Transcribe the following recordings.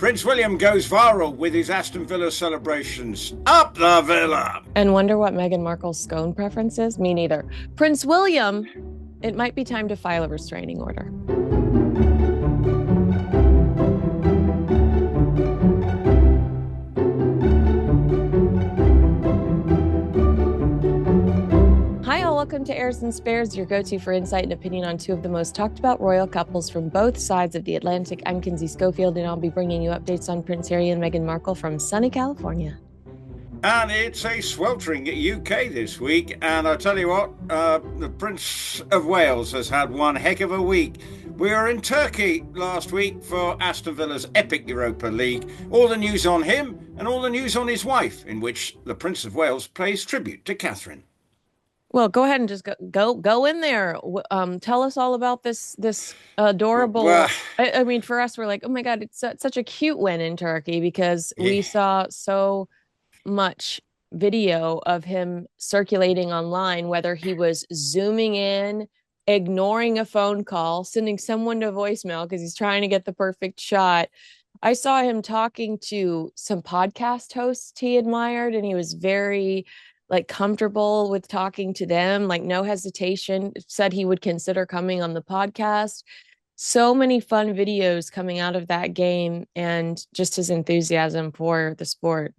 Prince William goes viral with his Aston Villa celebrations. Up the Villa! And wonder what Meghan Markle's scone preference is? Me neither. Prince William, it might be time to file a restraining order. Hi, all. Welcome to Heirs and Spares, your go-to for insight and opinion on two of the most talked about royal couples from both sides of the Atlantic. I'm Kinsey Schofield, and I'll be bringing you updates on Prince Harry and Meghan Markle from sunny California. And it's a sweltering UK this week. And I tell you what, the Prince of Wales has had one heck of a week. We were in Turkey last week for Aston Villa's epic Europa League. All the news on him and all the news on his wife, in which the Prince of Wales pays tribute to Catherine. Well, go ahead and just go in there. Tell us all about this adorable. Well, I mean, for us, we're like, oh my God, it's such a cute win in Turkey because we saw so much video of him circulating online, whether he was zooming in, ignoring a phone call, sending someone to voicemail because he's trying to get the perfect shot. I saw him talking to some podcast hosts he admired, and he was very comfortable with talking to them, like no hesitation, said he would consider coming on the podcast. So many fun videos coming out of that game and just his enthusiasm for the sport.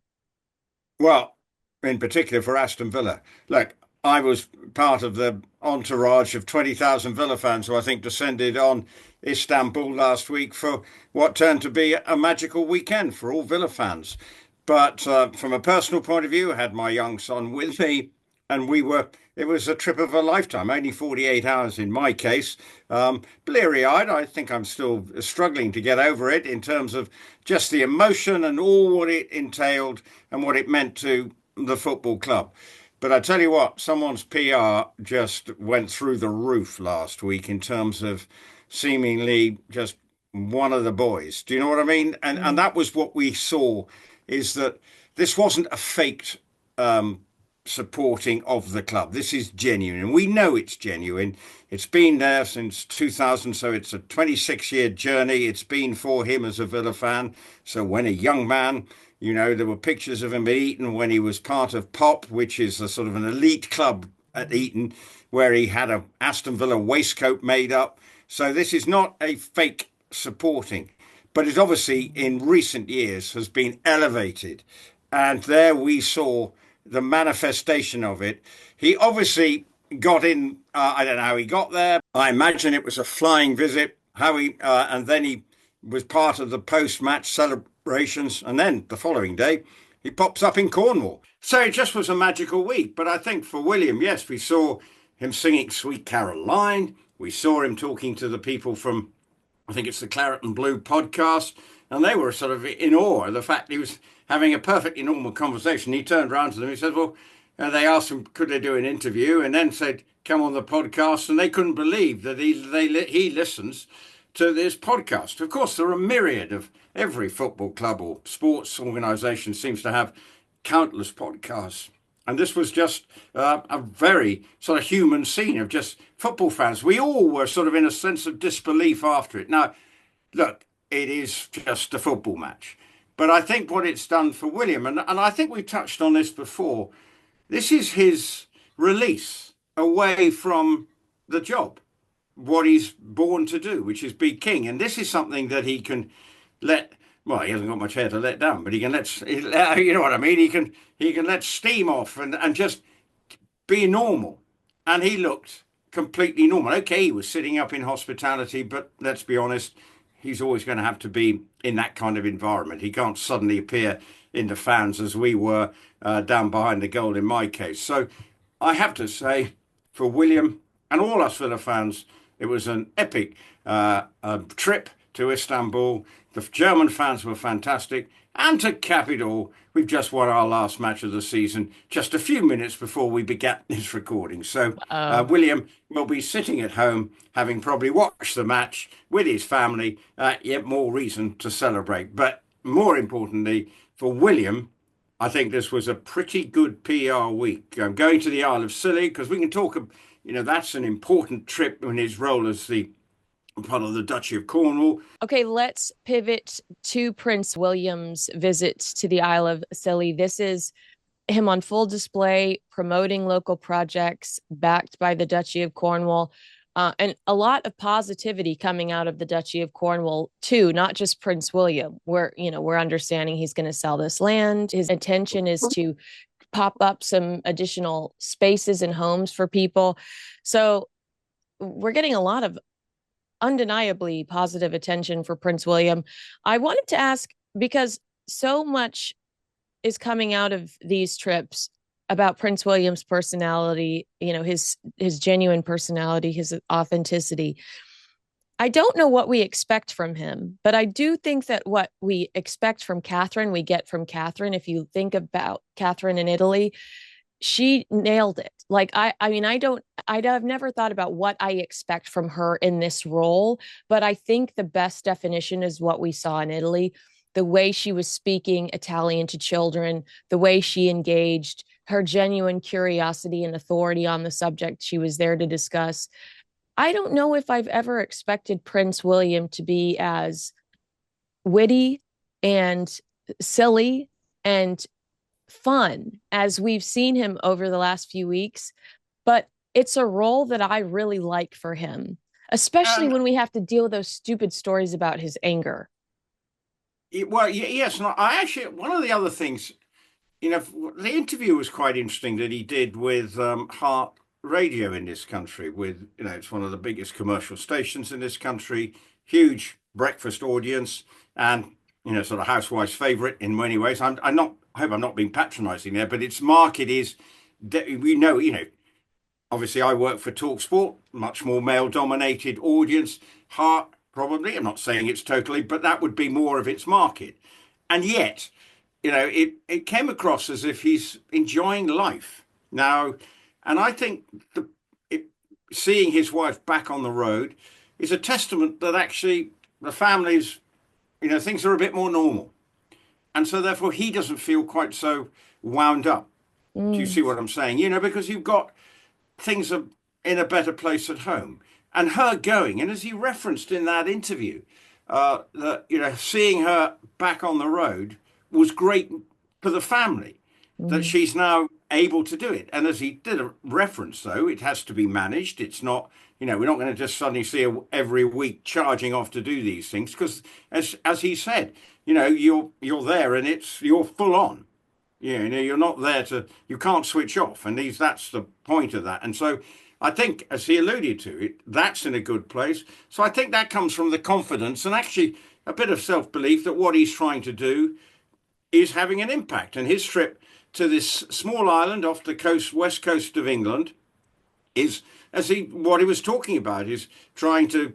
Well, in particular for Aston Villa. Look, I was part of the entourage of 20,000 Villa fans who I think descended on Istanbul last week for what turned to be a magical weekend for all Villa fans. But from a personal point of view, I had my young son with me, and it was a trip of a lifetime, only 48 hours in my case. Bleary-eyed, I think I'm still struggling to get over it in terms of just the emotion and all what it entailed and what it meant to the football club. But I tell you what, someone's PR just went through the roof last week in terms of seemingly just one of the boys. Do you know what I mean? And that was what we saw, is that this wasn't a faked supporting of the club. This is genuine, and we know it's genuine. It's been there since 2000, so it's a 26-year journey. It's been for him as a Villa fan. So when a young man, there were pictures of him at Eton when he was part of Pop, which is a sort of an elite club at Eton, where he had a Aston Villa waistcoat made up. So this is not a fake supporting, but it obviously in recent years has been elevated. And there we saw the manifestation of it. He obviously got in, I don't know how he got there. I imagine it was a flying visit, and then he was part of the post-match celebrations. And then the following day, he pops up in Cornwall. So it just was a magical week. But I think for William, yes, we saw him singing Sweet Caroline. We saw him talking to the people from, I think it's the Claret and Blue podcast, and they were sort of in awe of the fact he was having a perfectly normal conversation. He turned around to them, he said, well, they asked him, could they do an interview, and then said, come on the podcast, and they couldn't believe that he listens to this podcast. Of course, there are a myriad of every football club or sports organisation seems to have countless podcasts. And this was just a very sort of human scene of just football fans. We all were sort of in a sense of disbelief after it. Now, look, it is just a football match. But I think what it's done for William, and I think we've touched on this before, this is his release away from the job, what he's born to do, which is be king. And this is something that he can let... Well, he hasn't got much hair to let down, but he can you know what I mean? He can let steam off and just be normal. And he looked completely normal. Okay, he was sitting up in hospitality, but let's be honest, he's always going to have to be in that kind of environment. He can't suddenly appear in the fans as we were down behind the goal in my case. So I have to say, for William and all us Villa fans, it was an epic trip to Istanbul. The German fans were fantastic. And to cap it all, we've just won our last match of the season just a few minutes before we began this recording. So William will be sitting at home, having probably watched the match with his family, yet more reason to celebrate. But more importantly, for William, I think this was a pretty good PR week. Going to the Isle of Scilly, because we can talk, that's an important trip in his role as the part of the Duchy of Cornwall. Okay, let's pivot to Prince William's visit to the Isle of Scilly. This is him on full display, promoting local projects backed by the Duchy of Cornwall. And a lot of positivity coming out of the Duchy of Cornwall too, not just Prince William. We're understanding he's going to sell this land. His intention is to pop up some additional spaces and homes for people. So we're getting a lot of undeniably positive attention for Prince William. I wanted to ask, because so much is coming out of these trips about Prince William's personality, his genuine personality, his authenticity. I don't know what we expect from him, but I do think that what we expect from Catherine, we get from Catherine. If you think about Catherine in Italy, she nailed it. Like, I've never thought about what I expect from her in this role, but I think the best definition is what we saw in Italy. The way she was speaking Italian to children, the way she engaged, her genuine curiosity and authority on the subject she was there to discuss. I don't know if I've ever expected Prince William to be as witty and silly and fun as we've seen him over the last few weeks, but it's a role that I really like for him, especially And when we have to deal with those stupid stories about his anger. well, yes, and I actually, one of the other things, the interview was quite interesting that he did with Heart Radio in this country. With, it's one of the biggest commercial stations in this country, huge breakfast audience, and sort of housewife's favorite in many ways. I'm not. I hope I'm not being patronising there, but its market is, we know, obviously I work for TalkSport, much more male-dominated audience. Heart, probably. I'm not saying it's totally, but that would be more of its market. And yet, it came across as if he's enjoying life now. And I think it, seeing his wife back on the road is a testament that actually the families, things are a bit more normal. And so therefore he doesn't feel quite so wound up. Do you Mm. see what I'm saying? Because you've got things are in a better place at home. And her going, and as he referenced in that interview, that seeing her back on the road was great for the family, that Mm. she's now able to do it. And as he did a reference, though, it has to be managed. It's not, we're not going to just suddenly see her every week charging off to do these things, because as he said, you're there and you're full on. You're not there you can't switch off. And that's the point of that. And so I think, as he alluded to it, that's in a good place. So I think that comes from the confidence and actually a bit of self-belief that what he's trying to do is having an impact. And his trip to this small island off the west coast of England is, what he was talking about, is trying to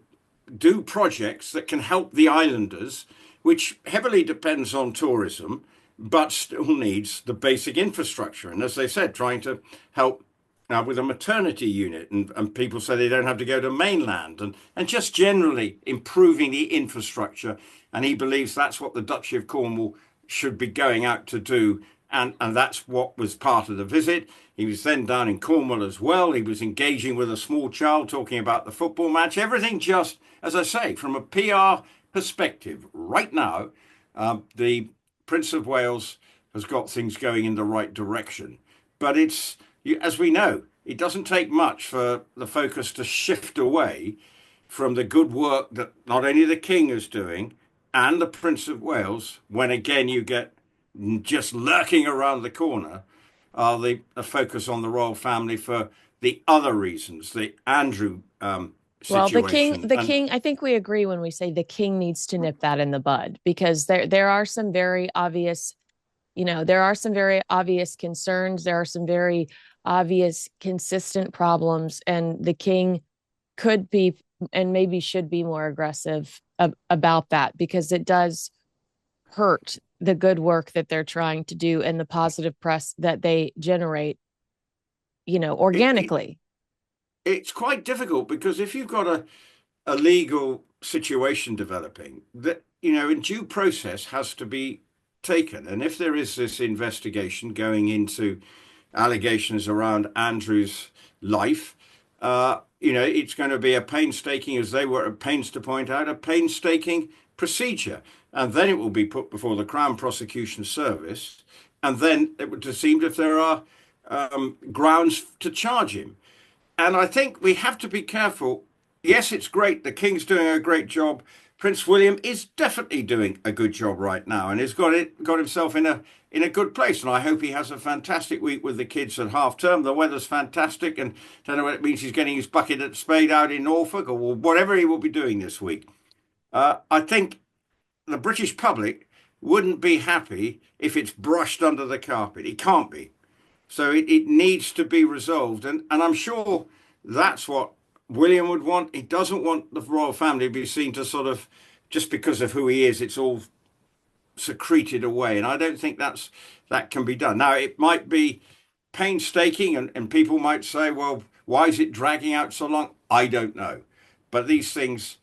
do projects that can help the islanders, which heavily depends on tourism, but still needs the basic infrastructure. And as they said, trying to help with a maternity unit, and people say they don't have to go to mainland, and just generally improving the infrastructure. And he believes that's what the Duchy of Cornwall should be going out to do. And that's what was part of the visit. He was then down in Cornwall as well. He was engaging with a small child, talking about the football match. Everything just, as I say, from a PR perspective, right now, the Prince of Wales has got things going in the right direction. But as we know, it doesn't take much for the focus to shift away from the good work that not only the King is doing and the Prince of Wales, when again you get just lurking around the corner, the focus on the royal family for the other reasons, the Andrew Well, the king, situation. the And king, I think we agree when we say the king needs to nip that in the bud, because there are some very obvious, there are some very obvious concerns. There are some very obvious consistent problems, and the king could be and maybe should be more aggressive about that, because it does hurt the good work that they're trying to do and the positive press that they generate, it, it, organically. it's quite difficult because if you've got a legal situation developing, that in due process has to be taken. And if there is this investigation going into allegations around Andrew's life, it's going to be a painstaking, as they were at pains to point out, a painstaking procedure. And then it will be put before the Crown Prosecution Service. And then it would seem if there are grounds to charge him. And I think we have to be careful. Yes, it's great. The King's doing a great job. Prince William is definitely doing a good job right now, and has got himself in a good place. And I hope he has a fantastic week with the kids at half term. The weather's fantastic, and don't know what it means. He's getting his bucket at spade out in Norfolk or whatever he will be doing this week. I think the British public wouldn't be happy if it's brushed under the carpet. It can't be. So it needs to be resolved. And I'm sure that's what William would want. He doesn't want the royal family to be seen to sort of, just because of who he is, it's all secreted away. And I don't think that can be done. Now, it might be painstaking, and people might say, well, why is it dragging out so long? I don't know. But these things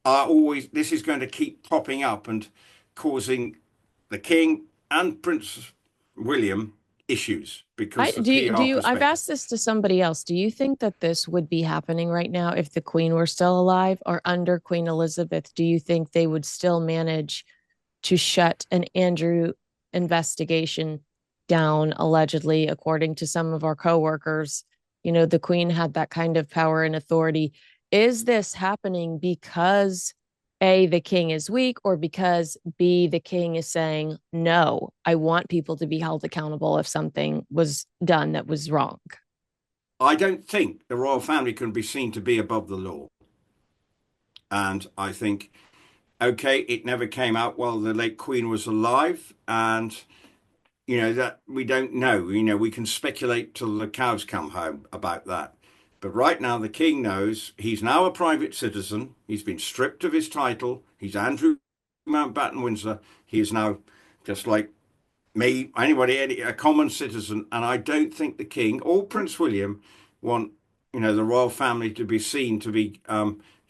are always, this is going to keep popping up and causing the King and Prince William issues because of PR I've perspective. asked this to somebody else. Do you think that this would be happening right now if the Queen were still alive, or under Queen Elizabeth? Do you think they would still manage to shut an Andrew investigation down, allegedly, according to some of our coworkers? The Queen had that kind of power and authority. Is this happening because A, the King is weak, or because B, the King is saying, no, I want people to be held accountable if something was done that was wrong? I don't think the royal family can be seen to be above the law. And I think, okay, it never came out while the late Queen was alive. And, that we don't know. We can speculate till the cows come home about that. But right now, the King knows he's now a private citizen. He's been stripped of his title. He's Andrew Mountbatten Windsor. He is now just like me, a common citizen. And I don't think the King or Prince William want, the royal family to be seen to be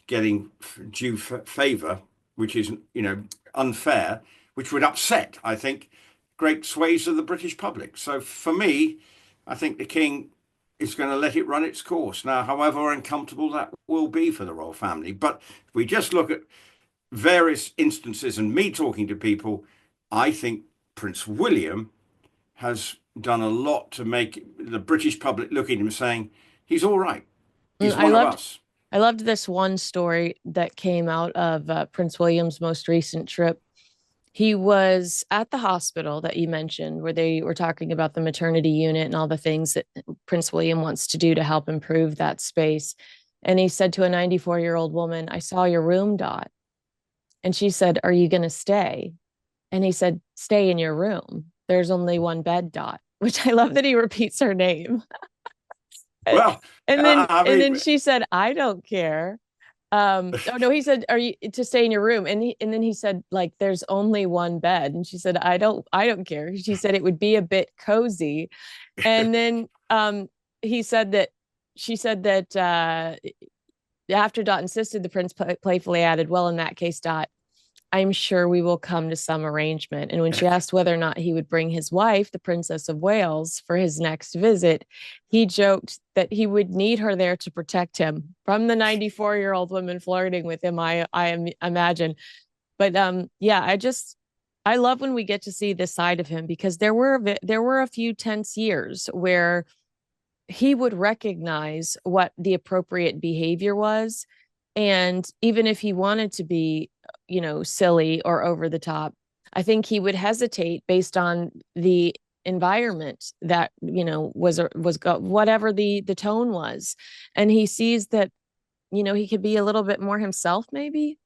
getting due favour, which is, unfair, which would upset, I think, great swathes of the British public. So for me, I think the King is going to let it run its course. Now, however uncomfortable that will be for the royal family. But if we just look at various instances and me talking to people, I think Prince William has done a lot to make the British public look at him saying, he's all right. Mm, He's one of us. I loved this one story that came out of Prince William's most recent trip. He was at the hospital that you mentioned, where they were talking about the maternity unit and all the things that Prince William wants to do to help improve that space. And he said to a 94-year-old woman, I saw your room, Dot. And she said, are you going to stay? And he said, stay in your room. There's only one bed, Dot, which I love that he repeats her name. Well, I And mean, then she said, I don't care. Oh no, he said, are you to stay in your room? And then he said, like, there's only one bed. And she said, I don't care. She said it would be a bit cozy. And then he said that she said that after Dot insisted, the prince playfully added, well, in that case, Dot, I'm sure we will come to some arrangement. And when she asked whether or not he would bring his wife, the Princess of Wales, for his next visit, he joked that he would need her there to protect him from the 94-year-old woman flirting with him, I imagine. But yeah, I love when we get to see this side of him, because there were a few tense years where he would recognize what the appropriate behavior was. And even if he wanted to be, silly or over the top, I think he would hesitate based on the environment that, was whatever the tone was. And he sees that, he could be a little bit more himself, maybe.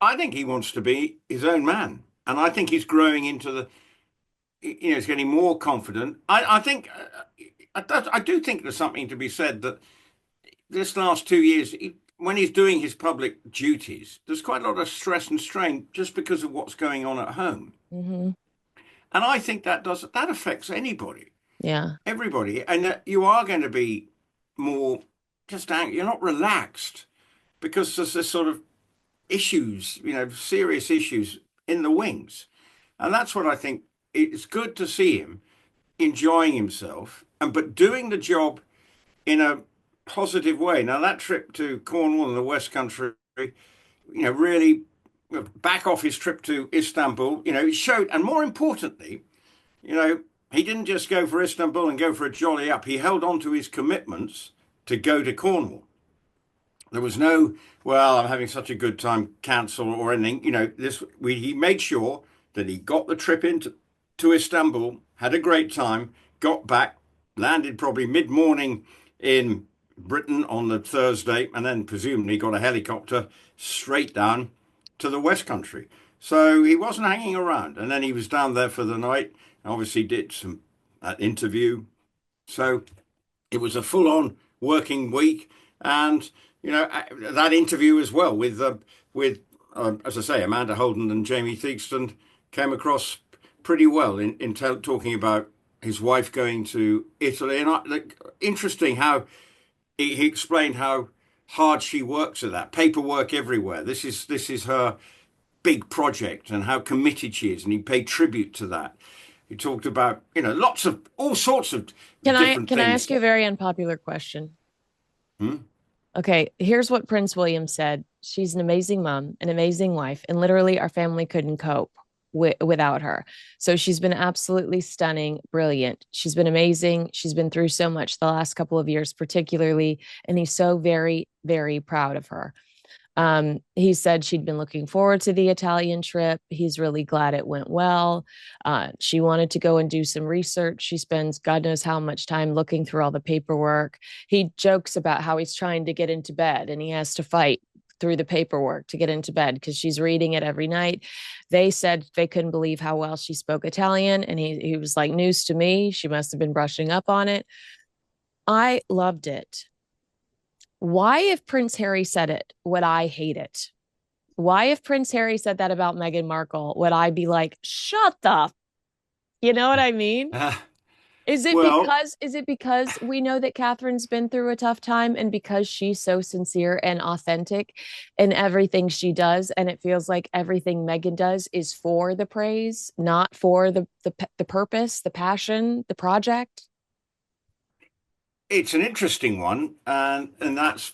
I think he wants to be his own man. And I think he's growing into he's getting more confident. I think, I do think there's something to be said that this last 2 years, when he's doing his public duties, there's quite a lot of stress and strain just because of what's going on at home. Mm-hmm. And I think that affects anybody, Yeah. everybody, and that you are going to be more just angry. You're not relaxed because there's this sort of issues, serious issues in the wings. And that's what I think. It's good to see him enjoying himself, but doing the job in a positive way. Now, that trip to Cornwall and the West Country, really back off his trip to Istanbul, it showed, and more importantly, you know, he didn't just go for Istanbul and go for a jolly up. He held on to his commitments to go to Cornwall. There was no, well, I'm having such a good time, cancel or anything. He made sure that he got the trip into to Istanbul, had a great time, got back, landed probably mid-morning in Britain on the Thursday, and then presumably got a helicopter straight down to the West Country. So he wasn't hanging around, and then he was down there for the night. Obviously, did some interview. So it was a full-on working week, and that interview as well with as I say, Amanda Holden and Jamie Theakston came across pretty well in talking about his wife going to Italy, and interesting how he explained how hard she works at that paperwork everywhere. This is her big project, and how committed she is, and he paid tribute to that. He talked about lots of all sorts of different Can I things. ask you a very unpopular question? Hmm? Okay, here's what Prince William said. She's an amazing mom, an amazing wife, and literally our family couldn't cope without her. So she's been absolutely stunning, brilliant. She's been amazing. She's been through so much the last couple of years, particularly, and he's so very, very proud of her. He said she'd been looking forward to the Italian trip. He's really glad it went well. She wanted to go and do some research. She spends God knows how much time looking through all the paperwork. He jokes about how he's trying to get into bed and he has to fight through the paperwork to get into bed because she's reading it every night. They said they couldn't believe how well she spoke Italian. And he was like, news to me. She must have been brushing up on it. I loved it. Why, if Prince Harry said it, would I hate it? Why, if Prince Harry said that about Meghan Markle, would I be like, shut the, you know what I mean? Uh, Is it well, because we know that Catherine's been through a tough time and because she's so sincere and authentic in everything she does, and it feels like everything Meghan does is for the praise, not for the purpose, the passion, the project? it's an interesting one, and that's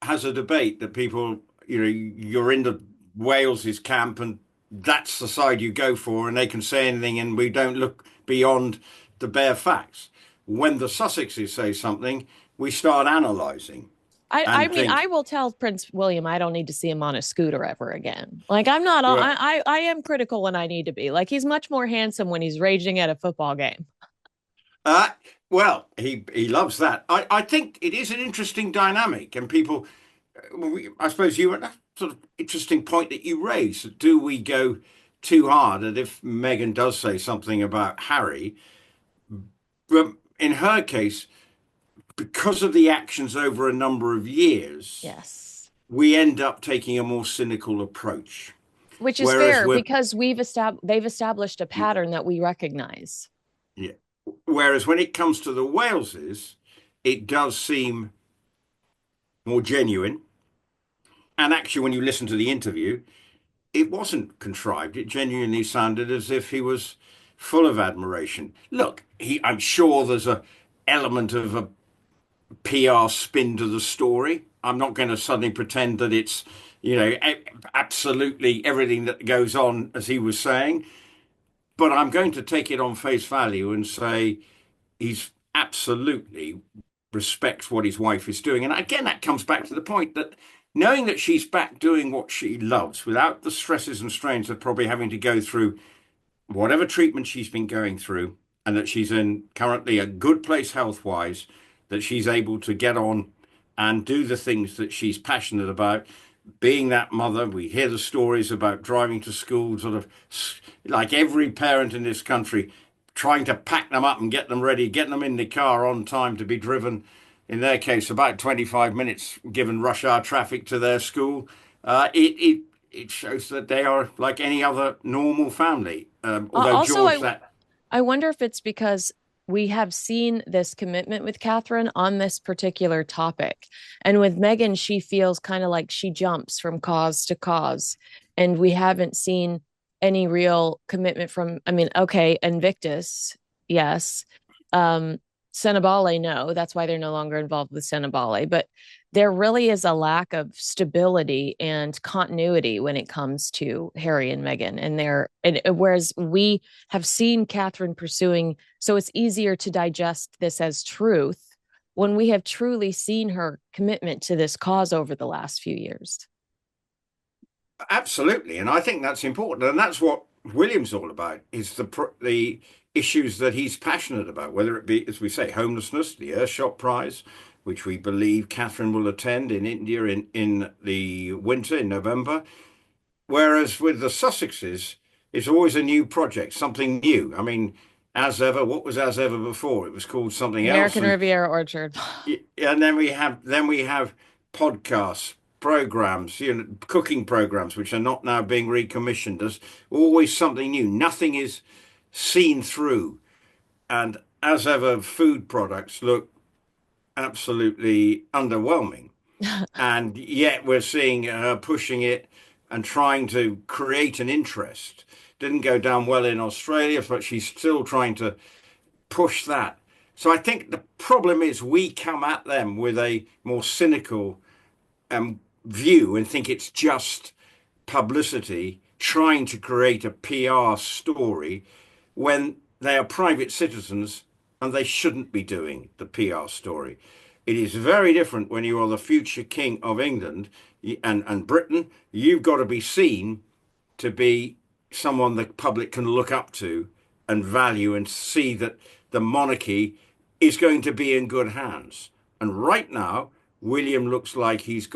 has a debate that people, you're in the Wales's camp, and that's the side you go for, and they can say anything, and we don't look beyond the bare facts. When the Sussexes say something, we start analysing I and mean, think, I will tell Prince William I don't need to see him on a scooter ever again. Like I'm not, well, I am critical when I need to be. Like he's much more handsome when he's raging at a football game. uh, well, he loves that. I think it is an interesting dynamic, and people, I suppose you that sort of interesting point that you raised. Do we go too hard? And if Meghan does say something about Harry, in her case, because of the actions over a number of years, Yes. we end up taking a more cynical approach. Which is Whereas fair we're, because they've established a pattern that we recognize. yeah. Whereas when it comes to the Waleses, it does seem more genuine. And actually, when you listen to the interview, it wasn't contrived. It genuinely sounded as if he was full of admiration. Look, I'm sure there's a element of a PR spin to the story. I'm not going to suddenly pretend that it's, absolutely everything that goes on as he was saying, but I'm going to take it on face value and say he's absolutely respects what his wife is doing. And again, that comes back to the point that knowing that she's back doing what she loves without the stresses and strains of probably having to go through whatever treatment she's been going through, and that she's in currently a good place health wise, that she's able to get on and do the things that she's passionate about. Being that mother, we hear the stories about driving to school, sort of like every parent in this country, trying to pack them up and get them ready, get them in the car on time to be driven, in their case, about 25 minutes given rush hour traffic to their school. It shows that they are like any other normal family. Although Also, George, that I wonder if it's because we have seen this commitment with Catherine on this particular topic. And with Meghan, she feels kind of like she jumps from cause to cause. And we haven't seen any real commitment from, I mean, okay, Invictus, yes. Um, Senabale, no. That's why they're no longer involved with Senabale. But there really is a lack of stability and continuity when it comes to Harry and Meghan. And whereas we have seen Catherine pursuing, so it's easier to digest this as truth when we have truly seen her commitment to this cause over the last few years. Absolutely, and I think that's important, and that's what William's all about: is the issues that he's passionate about, whether it be, as we say, homelessness, the Earthshot Prize, which we believe Catherine will attend in India in the winter in November. Whereas with the Sussexes, it's always a new project, something new. I mean, as ever, what was as ever before? It was called something else, American and Riviera Orchard. and then we have podcasts, programs, cooking programs, which are not now being recommissioned. There's always something new. Nothing is seen through, and as ever, food products look absolutely underwhelming. And yet we're seeing her pushing it and trying to create an interest. Didn't go down well in Australia, but she's still trying to push that. So I think the problem is we come at them with a more cynical view and think it's just publicity trying to create a PR story when they are private citizens and they shouldn't be doing the PR story. It is very different when you are the future King of England and Britain. You've got to be seen to be someone the public can look up to and value and see that the monarchy is going to be in good hands. And right now, William looks like he's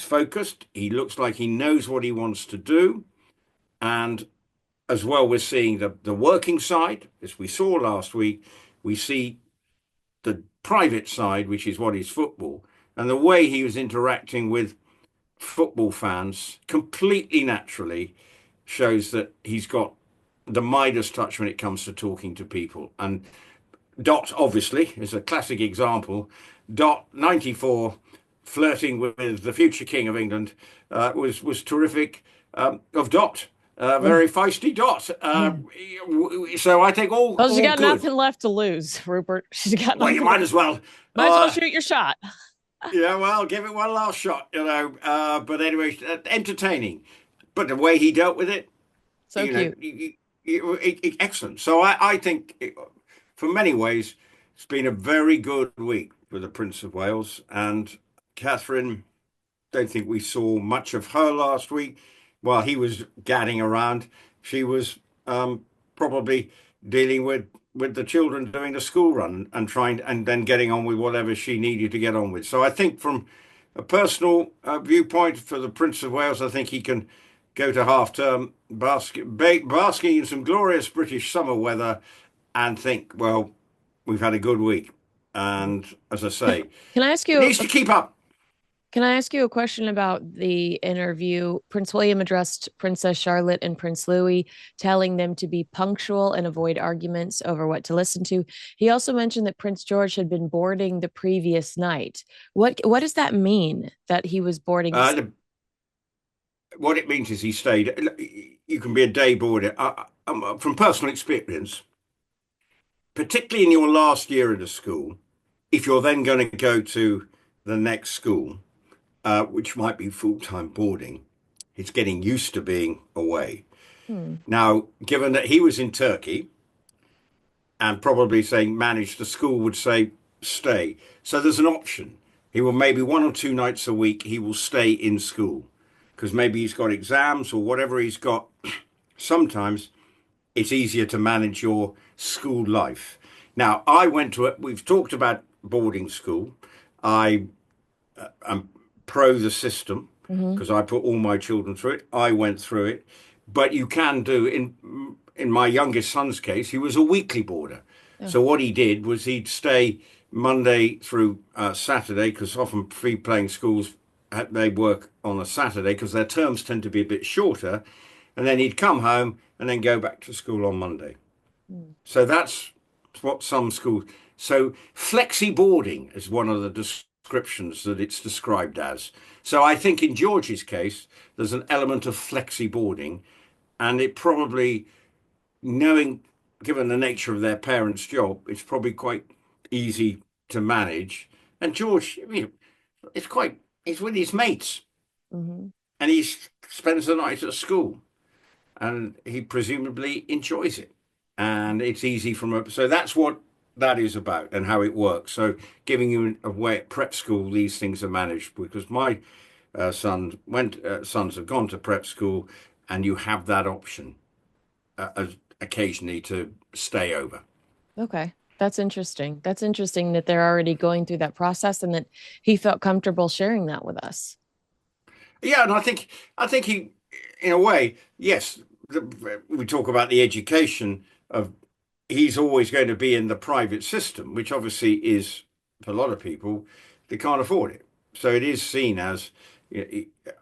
focused. He looks like he knows what he wants to do. And as well, we're seeing the working side, as we saw last week. We see the private side, which is what is football, and the way he was interacting with football fans completely naturally shows that he's got the Midas touch when it comes to talking to people. And Dot, obviously, is a classic example. Dot, 94, flirting with the future King of England, was terrific. Of Dot, very feisty Dot. So I think Well, she all got good. nothing left to lose, Rupert. She's got Well, you nothing. might as well. Might as well Uh, shoot your shot. yeah, well, give it one last shot, But anyway, entertaining. But the way he dealt with it, So cute. excellent. So I think, for many ways, it's been a very good week for the Prince of Wales. And Catherine, don't think we saw much of her last week. While he was gadding around, she was probably dealing with the children doing the school run and trying and then getting on with whatever she needed to get on with. So I think from a personal viewpoint for the Prince of Wales, I think he can go to half term basking in some glorious British summer weather and think, well, we've had a good week. And as I Can, say, can I ask it you needs to keep up. Can I ask you a question about the interview? Prince William addressed Princess Charlotte and Prince Louis, telling them to be punctual and avoid arguments over what to listen to. He also mentioned that Prince George had been boarding the previous night. What does that mean that he was boarding? What it means is he stayed. You can be a day boarder. From personal experience, particularly in your last year at a school, if you're then going to go to the next school, which might be full-time boarding, it's getting used to being away. Hmm. Now, given that he was in Turkey and probably saying managed, the school would say stay. So there's an option. He will maybe 1 or 2 nights a week, he will stay in school because maybe he's got exams or whatever he's got. Sometimes it's easier to manage your school life. Now, I went to it. We've talked about boarding school. I am pro the system Mm-hmm. because I put all my children through it. I went through it, but you can do in my youngest son's case, he was a weekly boarder. Oh. So what he did was he'd stay Monday through Saturday because often free playing schools they work on a Saturday because their terms tend to be a bit shorter, and then he'd come home and then go back to school on Monday. Hmm. So that's what some schools. So flexi boarding is one of the descriptions that it's described as. So I think in George's case, there's an element of flexi boarding, and it probably, knowing, given the nature of their parents' job, it's probably quite easy to manage. And George, he's with his mates Hmm. and he spends the night at school and he presumably enjoys it. And it's easy from a, so that's what that is about and how it works. So giving you a way at prep school, these things are managed because my sons have gone to prep school and you have that option occasionally to stay over. Okay. That's interesting. That's interesting that they're already going through that process and that he felt comfortable sharing that with us. Yeah, and I think he, in a way, yes, we talk about the education of he's always going to be in the private system, which obviously is for a lot of people they can't afford it. So it is seen as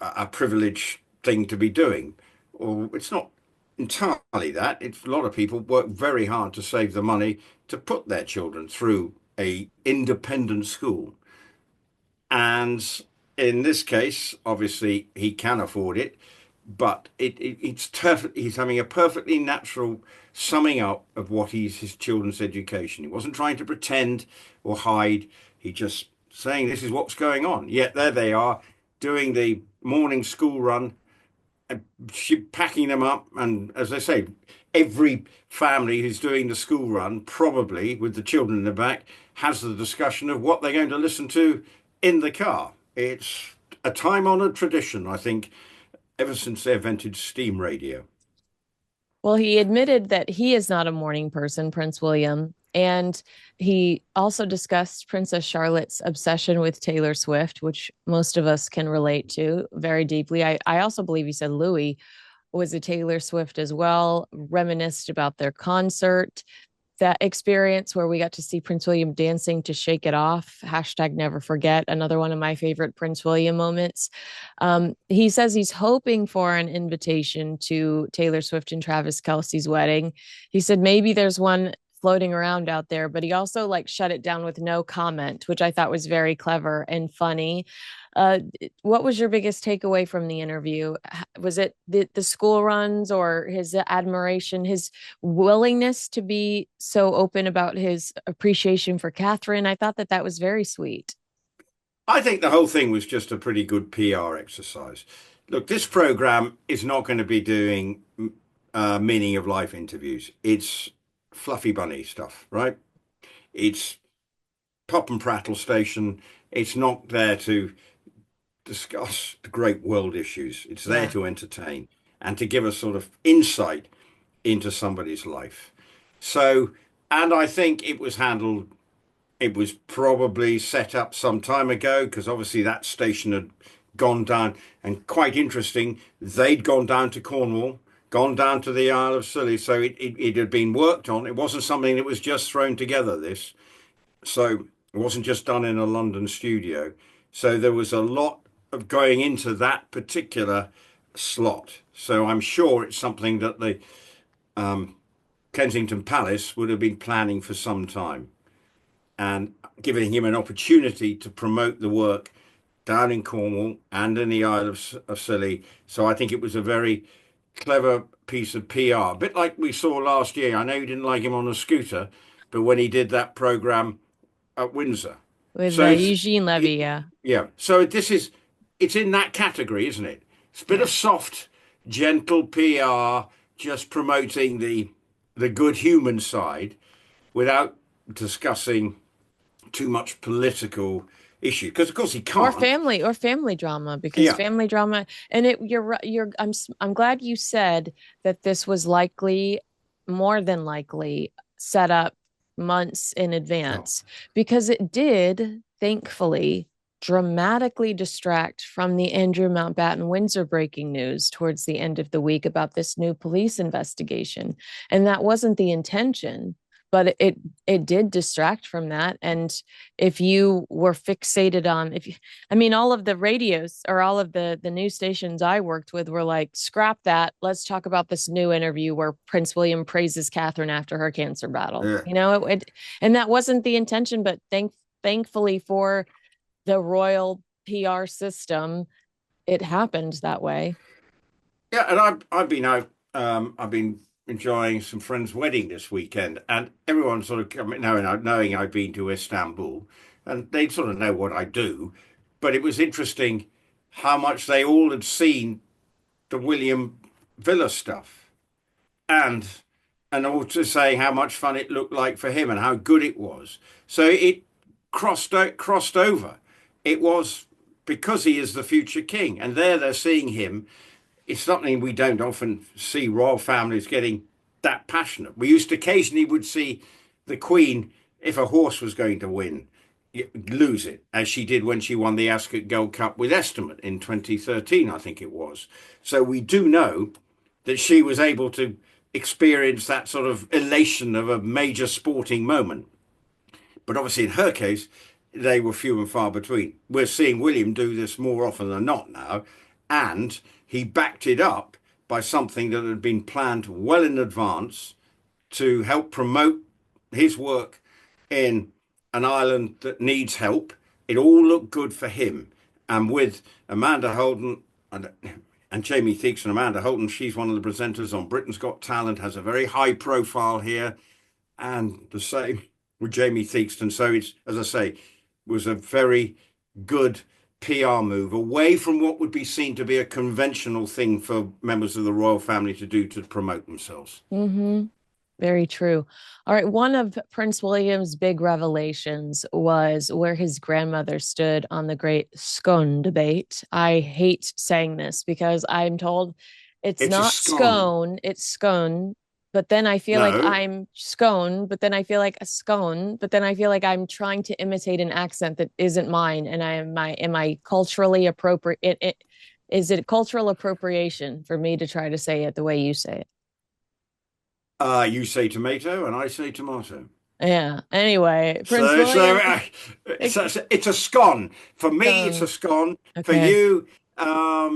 a privileged thing to be doing. Or it's not entirely that. It's a lot of people work very hard to save the money to put their children through a independent school. And in this case, obviously, he can afford it, but it's tough. He's having a perfectly natural summing up of what is his children's education. He wasn't trying to pretend or hide. He just saying this is what's going on. Yet there they are doing the morning school run, packing them up. And as I say, every family who's doing the school run, probably with the children in the back, has the discussion of what they're going to listen to in the car. It's a time-honored tradition, I think, ever since they invented steam radio. Well, he admitted that he is not a morning person, Prince William. And he also discussed Princess Charlotte's obsession with Taylor Swift, which most of us can relate to very deeply. I also believe he said Louis was a Taylor Swift as well, reminisced about their concert, that experience where we got to see Prince William dancing to Shake It Off. Hashtag never forget. Another one of my favorite Prince William moments. He says he's hoping for an invitation to Taylor Swift and Travis Kelce's wedding. He said maybe there's one floating around out there, but he also like shut it down with no comment, which I thought was very clever and funny. Uh, what was your biggest takeaway from the interview? Was it the school runs or his admiration, his willingness to be so open about his appreciation for Catherine? I thought that that was very sweet. I think the whole thing was just a pretty good PR exercise. Look, this program is not going to be doing meaning of life interviews. It's fluffy bunny stuff, right? It's pop and prattle station. It's not there to discuss the great world issues. It's there Yeah. to entertain and to give us sort of insight into somebody's life. So, and I think it was handled, it was probably set up some time ago because obviously that station had gone down. And quite interesting, they'd gone down to Cornwall, gone down to the Isle of Scilly. So it had been worked on. It wasn't something that was just thrown together, this. So it wasn't just done in a London studio. So there was a lot of going into that particular slot. So I'm sure it's something that the Kensington Palace would have been planning for some time and giving him an opportunity to promote the work down in Cornwall and in the Isle of Scilly. So I think it was a very clever piece of PR. A bit like we saw last year. I know you didn't like him on a scooter, but when he did that program at Windsor. With So it's Eugene Levy, yeah. yeah. So it's in that category, isn't it? It's a bit Yeah. of soft, gentle PR, just promoting the good human side without discussing too much political issue. Because of course he can't. Or family drama, because Yeah. family drama, and it you're right, I'm glad you said that this was likely, more than likely, set up months in Oh, advance, because it did thankfully dramatically distract from the Andrew Mountbatten Windsor breaking news towards the end of the week about this new police investigation. And that wasn't the intention, but it did distract from that. And if you were fixated on, if you, I mean, all of the radios or all of the news stations I worked with were like, scrap that, let's talk about this new interview where Prince William praises Catherine after her cancer battle, yeah. and that wasn't the intention, but thankfully for the royal PR system, it happened that way. Yeah, and I've been out. I've been enjoying some friends' wedding this weekend, and everyone sort of coming knowing I've been to Istanbul, and they sort of know what I do. But it was interesting how much they all had seen the William Villa stuff, and also saying how much fun it looked like for him and how good it was. So it crossed over. It was because he is the future king, and there they're seeing him. It's something we don't often see royal families getting that passionate. We used to occasionally would see the Queen, if a horse was going to win, lose it, as she did when she won the Ascot Gold Cup with Estimate in 2013, I think it was. So we do know that she was able to experience that sort of elation of a major sporting moment. But obviously, in her case, they were few and far between. We're seeing William do this more often than not now, and he backed it up by something that had been planned well in advance to help promote his work in an island that needs help. It all looked good for him. And with Amanda Holden and Jamie Theakston, Amanda Holden, she's one of the presenters on Britain's Got Talent, has a very high profile here, and the same with Jamie Theakston. So it's, as I say, was a very good PR move away from what would be seen to be a conventional thing for members of the royal family to do to promote themselves. Mm-hmm. Very true. All right. One of Prince William's big revelations was where his grandmother stood on the great Scone debate. I hate saying this because I'm told it's It's a not scone. scone, it's scone. But then I feel like No, I'm scone, but then I feel like a scone, but then I feel like I'm trying to imitate an accent that isn't mine. And am I culturally appropriate? Is it cultural appropriation for me to try to say it the way you say it? you say tomato and I say tomato. Yeah. Anyway, Prince So, so William, uh, it's it's a scone. For me, it's a scone. scone. For Okay. you,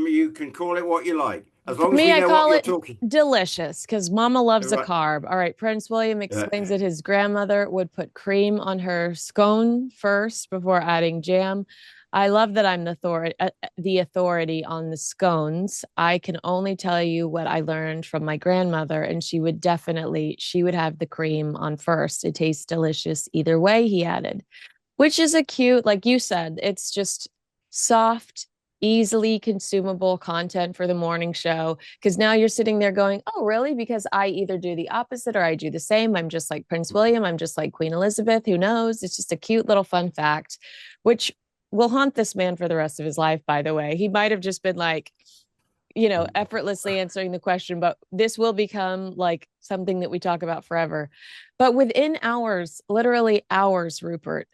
you can call it what you like, as For long as me, we I know what call you're it talking. delicious because mama loves a Right. carb. All right. Prince William Uh, explains that his grandmother would put cream on her scone first before adding jam. I love that I'm the authority on the scones. I can only tell you what I learned from my grandmother, and she would have the cream on first. It tastes delicious either way, he added, which is a cute, like you said, it's just soft, easily consumable content for the morning show. Because now you're sitting there going, oh, really? Because I either do the opposite or I do the same. I'm just like Prince William. I'm just like Queen Elizabeth. Who knows? It's just a cute little fun fact, which will haunt this man for the rest of his life, by the way. He might have just been like, effortlessly answering the question, but this will become like something that we talk about forever. But within hours, literally hours, Rupert,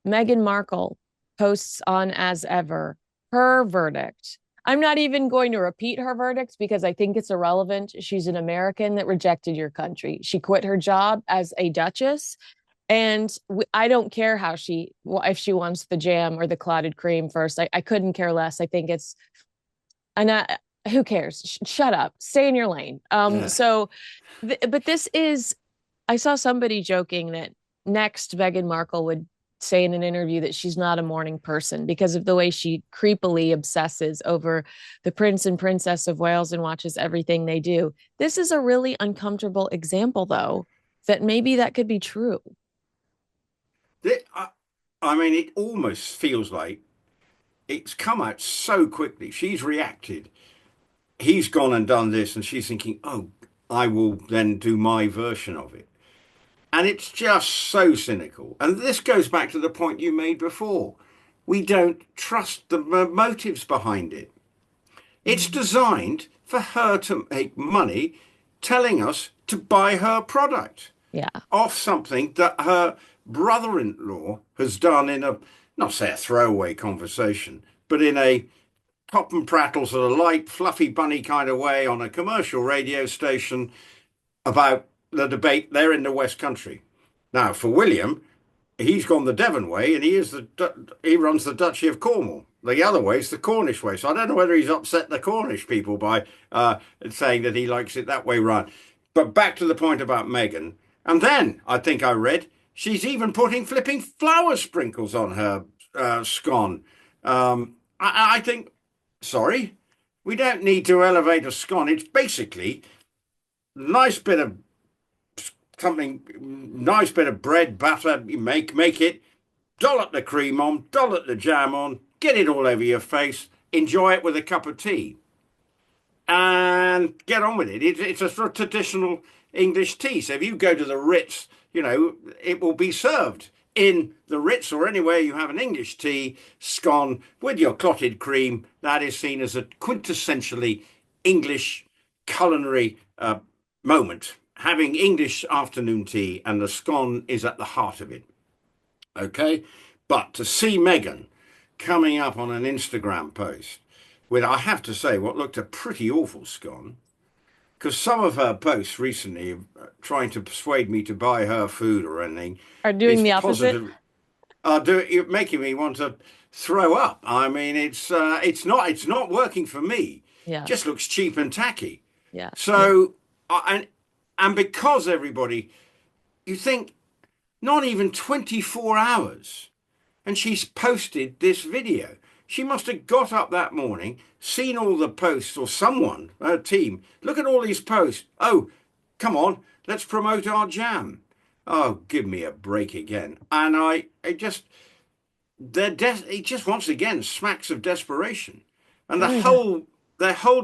Meghan Markle posts on as ever her verdict. I'm not even going to repeat her verdict because I think it's irrelevant. She's an American that rejected your country. She quit her job as a duchess. And I don't care if she wants the jam or the clotted cream first. I couldn't care less. I think it's, and who cares? Shut up. Stay in your lane. yeah. But this is, I saw somebody joking that next Meghan Markle would say in an interview that she's not a morning person because of the way she creepily obsesses over the Prince and Princess of Wales and watches everything they do. This is a really uncomfortable example, though, that maybe that could be true. I, I mean, it almost feels like it's come out so quickly. She's reacted. He's gone and done this, and she's thinking, oh, I will then do my version of it. And it's just so cynical. And this goes back to the point you made before. We don't trust the motives behind it. It's Mm. designed for her to make money telling us to buy her product Yeah. off something that her brother-in-law has done in a, not say a throwaway conversation, but in a pop and prattle sort of light, fluffy bunny kind of way on a commercial radio station about the debate there in the West Country. Now, for William, he's gone the Devon way, and he runs the Duchy of Cornwall. The other way is the Cornish way. So I don't know whether he's upset the Cornish people by saying that he likes it that way round. But back to the point about Meghan, and then I think I read she's even putting flipping flower sprinkles on her scone. I think, sorry, we don't need to elevate a scone. It's basically nice bit of something, nice bit of bread, butter, you make it, dollop the cream on, dollop the jam on, get it all over your face, enjoy it with a cup of tea, and get on with it. It's a sort of traditional English tea. So if you go to the Ritz, it will be served in the Ritz or anywhere you have an English tea, scone with your clotted cream. That is seen as a quintessentially English culinary moment. Having English afternoon tea, and the scone is at the heart of it. Okay. But to see Meghan coming up on an Instagram post with, I have to say, what looked a pretty awful scone, because some of her posts recently trying to persuade me to buy her food or anything Are is doing the opposite. positive. You're making me want to throw up. I mean, it's not working for me. Yeah. Just looks cheap and tacky. Yeah. Yeah. So, and because everybody, you think not even 24 hours, and she's posted this video. She must have got up that morning, seen all the posts, or someone, her team, look at all these posts. Oh, come on, let's promote our jam. Oh, give me a break again. And it just once again smacks of desperation. And Oh, yeah. their whole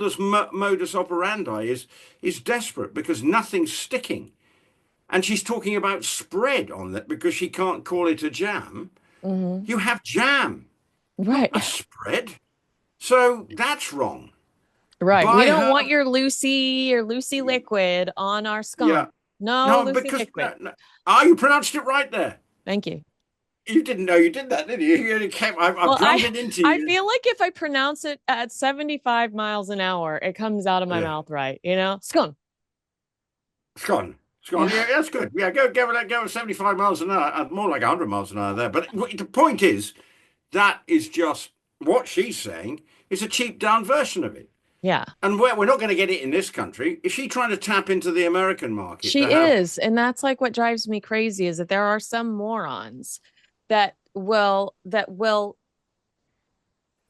modus operandi is desperate because nothing's sticking. And she's talking about spread on that because she can't call it a jam. Hmm. You have jam, not Right. a spread. So that's wrong. Right. We By don't her, want your Lucy liquid on our yeah. scone. No No, Lucy because liquid. you pronounced it right there. Thank you. You didn't know you did that, did you? You only came, I've Well, drummed it into I you. feel like if I pronounce it at 75 miles an hour, it comes out of my Yeah, mouth right, you know? Scone. it's gone. It's gone. Yeah. Yeah, that's good. Yeah, go 75 miles an hour, more like 100 miles an hour there. But the point is, that is just what she's saying is a cheap down version of it. Yeah. And we're not going to get it in this country. Is she trying to tap into the American market to She have? is. And that's like what drives me crazy is that there are some morons that will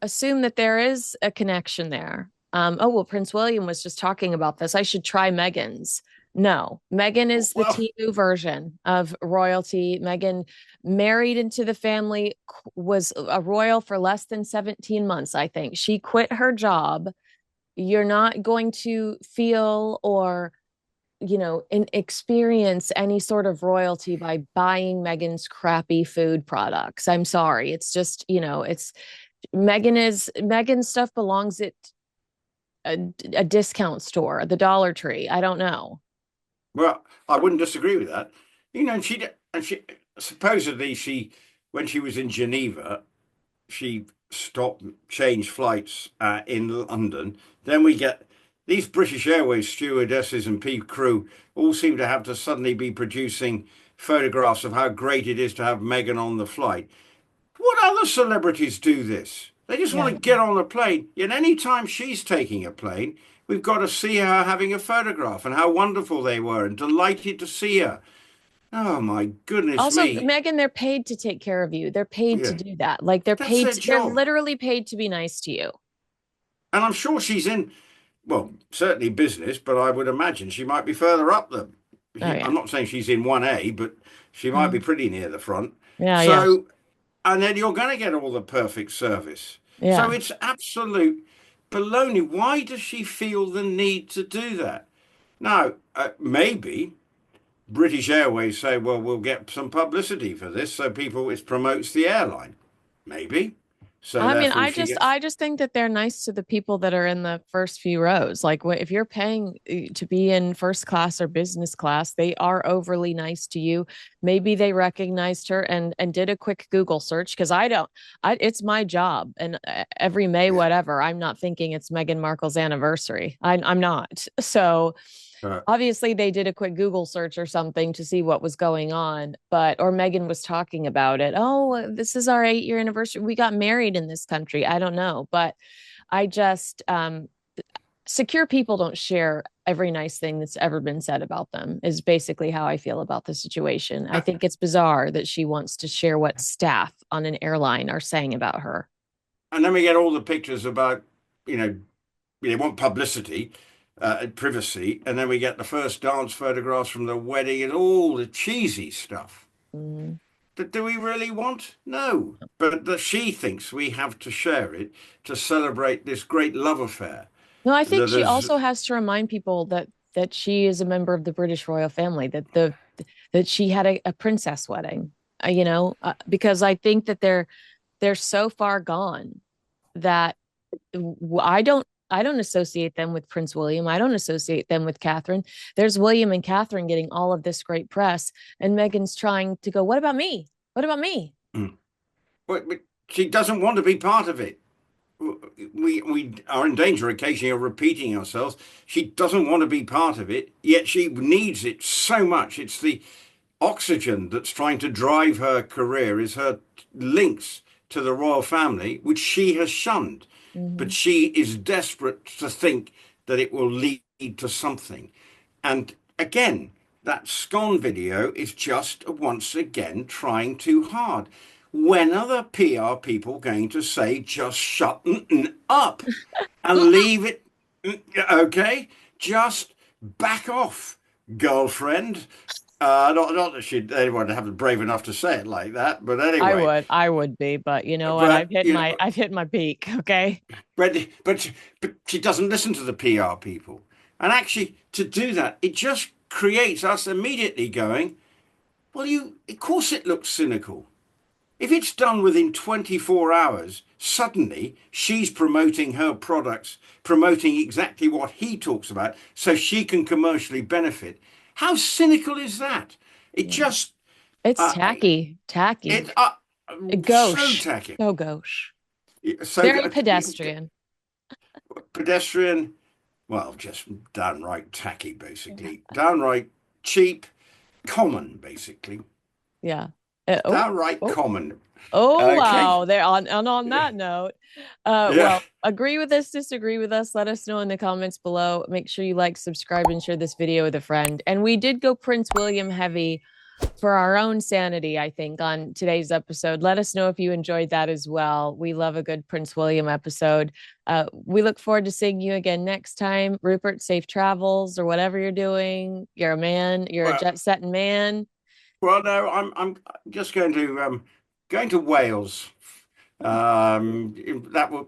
assume that there is a connection there. Oh, well, Prince William was just talking about this. I should try Meghan's. No, Meghan is the Well, Timu version of royalty. Meghan married into the family, was a royal for less than 17 months, I think. She quit her job. You're not going to feel or experience any sort of royalty by buying Meghan's crappy food products. I'm sorry. It's just, it's Meghan's stuff belongs at a discount store, the Dollar Tree. I don't know. well, I wouldn't disagree with that. And she supposedly when she was in Geneva, she stopped, changed flights in London. Then we get these British Airways stewardesses and crew all seem to have to suddenly be producing photographs of how great it is to have Meghan on the flight. What other celebrities do this? They just want Yeah. to get on a plane. Yet any time she's taking a plane, we've got to see her having a photograph and how wonderful they were and delighted to see her. Oh my goodness Also, me. Meghan, they're paid to take care of you. They're paid to Yeah, do that. Like that's their they're job. literally paid to be nice to you. And I'm sure she's in, well, certainly business, but I would imagine she might be further up them. Oh yeah. I'm not saying she's in 1A, but she might be Mhm. pretty near the front. Yeah, yeah. So, and then you're going to get all the perfect service. So Yeah. it's absolute baloney. Why does she feel the need to do that? Now, maybe British Airways say, well, we'll get some publicity for this, so it promotes the airline. Maybe. So I mean, therefore she gets. I just think that they're nice to the people that are in the first few rows. Like if you're paying to be in first class or business class, they are overly nice to you. Maybe they recognized her and did a quick Google search because I don't. It's my job, and every May, Yeah. whatever, I'm not thinking it's Meghan Markle's anniversary. I'm not. So Uh, obviously they did a quick Google search or something to see what was going on, or Meghan was talking about it. Oh, this is our 8-year anniversary. We got married in this country. I don't know, but I just secure people don't share every nice thing that's ever been said about them is basically how I feel about the situation. I think it's bizarre that she wants to share what staff on an airline are saying about her. and then we get all the pictures about, you know, they want publicity. privacy, and then we get the first dance photographs from the wedding and all the cheesy stuff. Mm. But do we really want? No. But she thinks we have to share it to celebrate this great love affair. No, I think That she is, also has to remind people that she is a member of the British royal family, that she had a princess wedding, because I think that they're so far gone that I don't associate them with Prince William. I don't associate them with Catherine. There's William and Catherine getting all of this great press, and Meghan's trying to go, what about me? What about me? but she doesn't want to be part of it. We are in danger occasionally of repeating ourselves. She doesn't want to be part of it, yet she needs it so much. It's the oxygen that's trying to drive her career, is her links to the royal family, which she has shunned. Mm-hmm. But she is desperate to think that it will lead to something. And again, that Scone video is just once again trying too hard. When are the PR people going to say, just shut up and leave it? Okay, just back off, girlfriend. Not that anyone would have the brave enough to say it like that, but anyway. I would be, but you know what? But I've hit my peak. Okay. but she doesn't listen to the PR people, and actually to do that, it just creates us immediately going, well, of course it looks cynical. If it's done within 24 hours, suddenly she's promoting her products, promoting exactly what he talks about, so she can commercially benefit. How cynical is that? It Yeah. just, It's uh, tacky. it so Gauche. tacky. So gauche. So Very pedestrian. pedestrian, well, just downright tacky, basically. Downright cheap, common, basically. Yeah. Downright Oh, common. oh Okay. wow. There on that note, Yeah. well, agree with us, disagree with us. Let us know in the comments below. Make sure you like, subscribe, and share this video with a friend. And we did go Prince William heavy for our own sanity, I think, on today's episode. Let us know if you enjoyed that as well. We love a good Prince William episode. We look forward to seeing you again next time. Rupert, safe travels or whatever you're doing. You're a man. You're a Well, jet-setting man. well, no, I'm just going to Wales.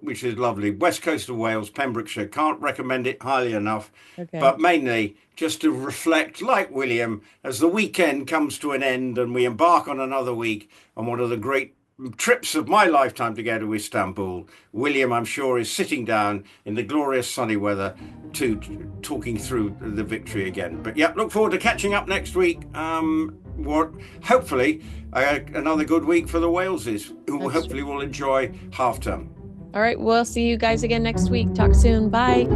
Which is lovely. West coast of Wales, Pembrokeshire. Can't recommend it highly enough. Okay. But mainly just to reflect, like William, as the weekend comes to an end and we embark on another week on one of the great trips of my lifetime to go to Istanbul. William, I'm sure, is sitting down in the glorious sunny weather to talking through the victory again. But yeah, look forward to catching up next week. Hopefully another good week for the Waleses, who That's hopefully true. will enjoy half term. All right. We'll see you guys again next week. Talk soon. Bye.